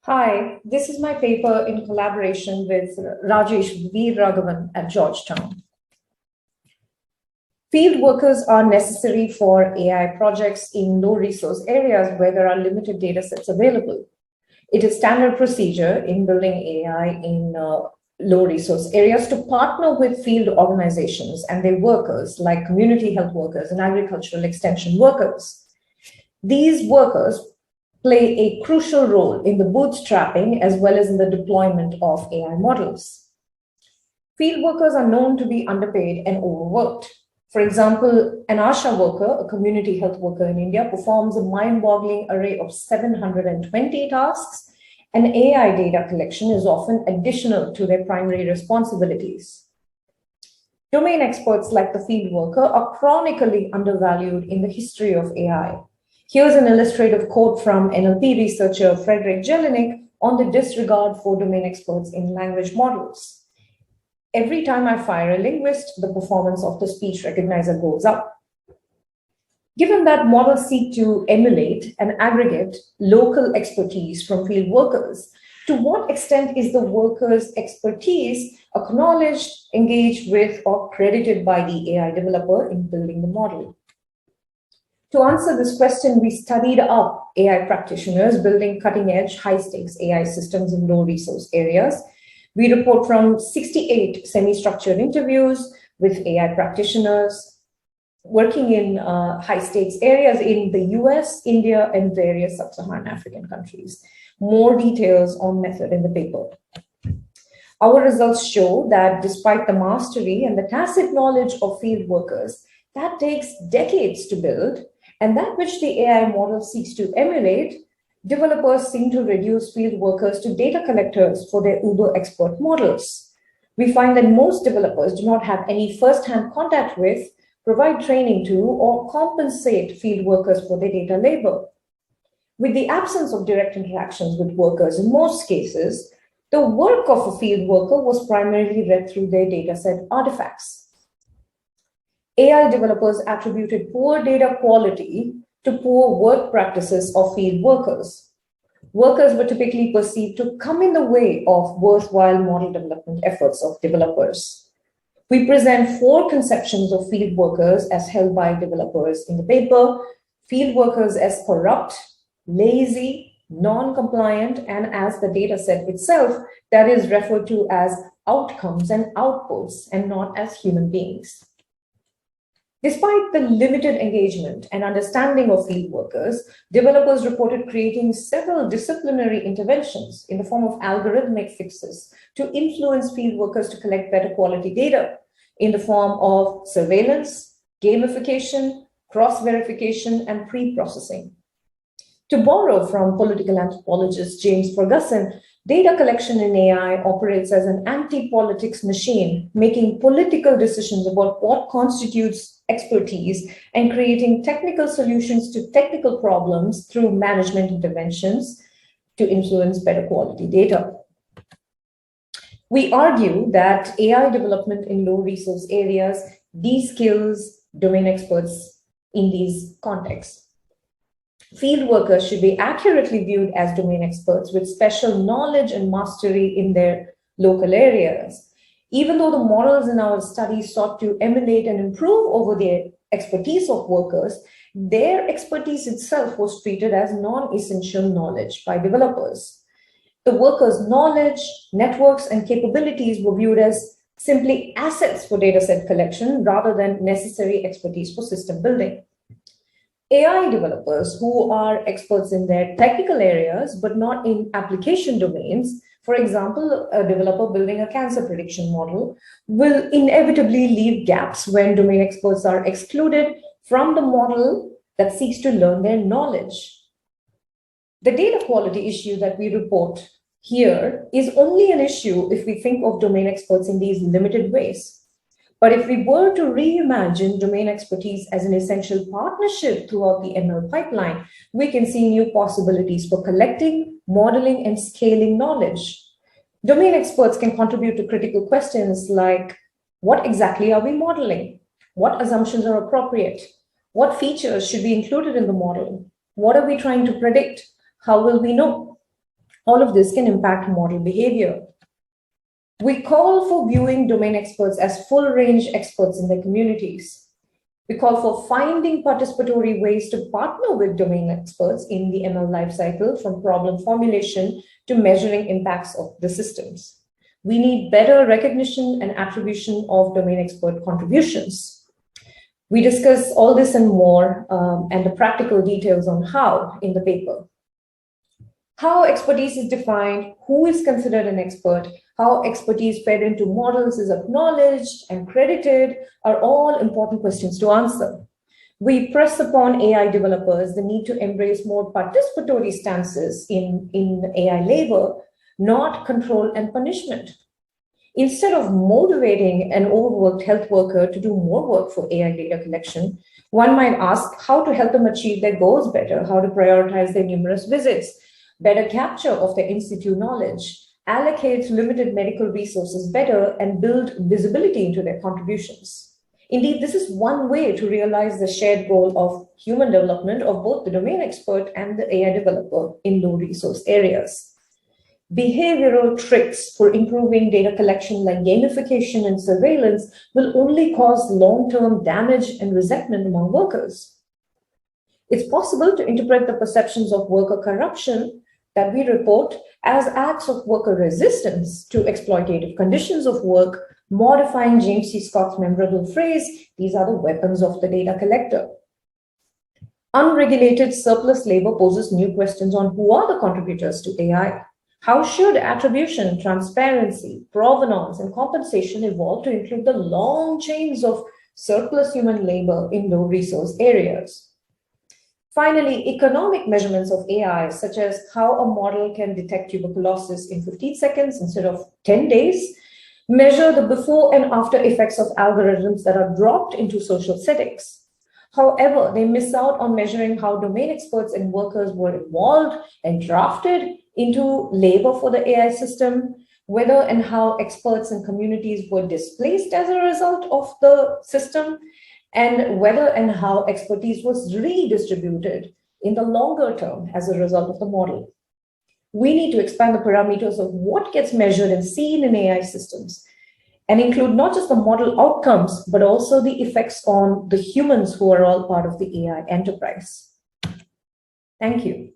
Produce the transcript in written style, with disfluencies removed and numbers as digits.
Hi, this is my paper in collaboration with Rajesh Veeraraghavan at Georgetown. Field workers are necessary for AI projects in low resource areas where there are limited data sets available. It is standard procedure in building AI in low resource areas to partner with field organizations and their workers like community health workers and agricultural extension workers. These workers play a crucial role in the bootstrapping as well as in the deployment of AI models. Field workers are known to be underpaid and overworked. For example, an ASHA worker, a community health worker in India, performs a mind-boggling array of 720 tasks, and AI data collection is often additional to their primary responsibilities. Domain experts like the field worker are chronically undervalued in the history of AI. Here's an illustrative quote from NLP researcher Frederick Jelinek on the disregard for domain experts in language models. Every time I fire a linguist, the performance of the speech recognizer goes up. Given that models seek to emulate and aggregate local expertise from field workers, to what extent is the worker's expertise acknowledged, engaged with, or credited by the AI developer in building the model? To answer this question, we studied up AI practitioners building cutting-edge, high-stakes AI systems in low-resource areas. We report from 68 semi-structured interviews with AI practitioners working in high-stakes areas in the US, India, and various sub-Saharan African countries. More details on method in the paper. Our results show that despite the mastery and the tacit knowledge of field workers, that takes decades to build, and that which the AI model seeks to emulate, developers seem to reduce field workers to data collectors for their uber expert models. We find that most developers do not have any first-hand contact with, provide training to, or compensate field workers for their data labor. With the absence of direct interactions with workers in most cases, the work of a field worker was primarily read through their dataset artifacts. AI developers attributed poor data quality to poor work practices of field workers. Workers were typically perceived to come in the way of worthwhile model development efforts of developers. We present 4 conceptions of field workers as held by developers in the paper: field workers as corrupt, lazy, non-compliant, and as the dataset itself that is referred to as outcomes and outputs and not as human beings. Despite the limited engagement and understanding of field workers, developers reported creating several disciplinary interventions in the form of algorithmic fixes to influence field workers to collect better quality data in the form of surveillance, gamification, cross-verification, and pre-processing. To borrow from political anthropologist James Ferguson, data collection in AI operates as an anti-politics machine, making political decisions about what constitutes expertise and creating technical solutions to technical problems through management interventions to influence better quality data. We argue that AI development in low resource areas de-skills domain experts in these contexts. Field workers should be accurately viewed as domain experts with special knowledge and mastery in their local areas. Even though the models in our study sought to emulate and improve over the expertise of workers, their expertise itself was treated as non-essential knowledge by developers. The workers' knowledge, networks, and capabilities were viewed as simply assets for dataset collection rather than necessary expertise for system building. AI developers who are experts in their technical areas but not in application domains, for example, a developer building a cancer prediction model, will inevitably leave gaps when domain experts are excluded from the model that seeks to learn their knowledge. The data quality issue that we report here is only an issue if we think of domain experts in these limited ways. But if we were to reimagine domain expertise as an essential partnership throughout the ML pipeline, we can see new possibilities for collecting, modeling, and scaling knowledge. Domain experts can contribute to critical questions like, what exactly are we modeling? What assumptions are appropriate? What features should be included in the model? What are we trying to predict? How will we know? All of this can impact model behavior. We call for viewing domain experts as full-range experts in their communities. We call for finding participatory ways to partner with domain experts in the ML lifecycle, from problem formulation to measuring impacts of the systems. We need better recognition and attribution of domain expert contributions. We discuss all this and more, and the practical details on how in the paper. How expertise is defined, who is considered an expert, how expertise fed into models is acknowledged and credited are all important questions to answer. We press upon AI developers the need to embrace more participatory stances in AI labor, not control and punishment. Instead of motivating an overworked health worker to do more work for AI data collection, one might ask how to help them achieve their goals better, how to prioritize their numerous visits, better capture of their in-situ knowledge, allocate limited medical resources better, and build visibility into their contributions. Indeed, this is one way to realize the shared goal of human development of both the domain expert and the AI developer in low resource areas. Behavioral tricks for improving data collection like gamification and surveillance will only cause long-term damage and resentment among workers. It's possible to interpret the perceptions of worker corruption that we report as acts of worker resistance to exploitative conditions of work, modifying James C. Scott's memorable phrase, "These are the weapons of the data collector." Unregulated surplus labor poses new questions on who are the contributors to AI. How should attribution, transparency, provenance, and compensation evolve to include the long chains of surplus human labor in low resource areas? Finally, economic measurements of AI, such as how a model can detect tuberculosis in 15 seconds instead of 10 days, measure the before and after effects of algorithms that are dropped into social settings. However, they miss out on measuring how domain experts and workers were involved and drafted into labor for the AI system, whether and how experts and communities were displaced as a result of the system, and whether and how expertise was redistributed in the longer term as a result of the model. We need to expand the parameters of what gets measured and seen in AI systems and include not just the model outcomes, but also the effects on the humans who are all part of the AI enterprise. Thank you.